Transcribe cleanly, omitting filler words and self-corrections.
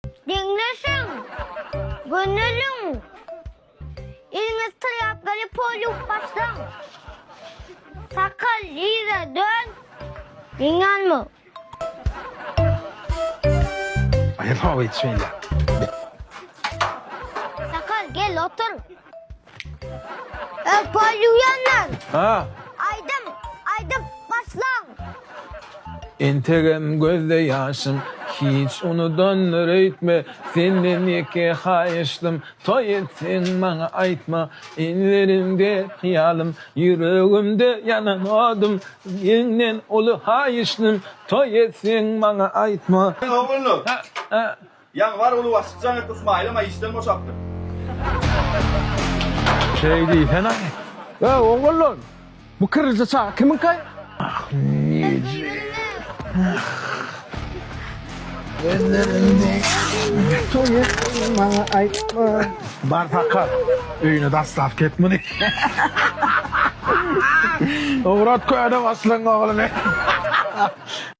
Dinlesin. Gönülün. İliniz tıryakları poluk başlan. Sakal yere dön. Dinlen mi? Hayırlı bismillah. Sakal gel otur. Polukyanlar. Ha. Aydım başlan. İntegem gözde yaşım, hiç onu döndür etme. Senden iki hayıştım, toy etsin bana aytma. İnlerimde hıyalım, yüreğimde yanan odum. Yeniden olu hayıştım, toy etsin bana aytma. Oğlum, Ha. yan var ulu vasıfcan et İsmail'im ayıştan boşalttım. Şey değil, fena. Ya oğlum, bu kırıcı çağ kimin kay? Ah, niye? Bartakal, üyünü dastaf ketmini. Uğrat koyada baslan oğlum.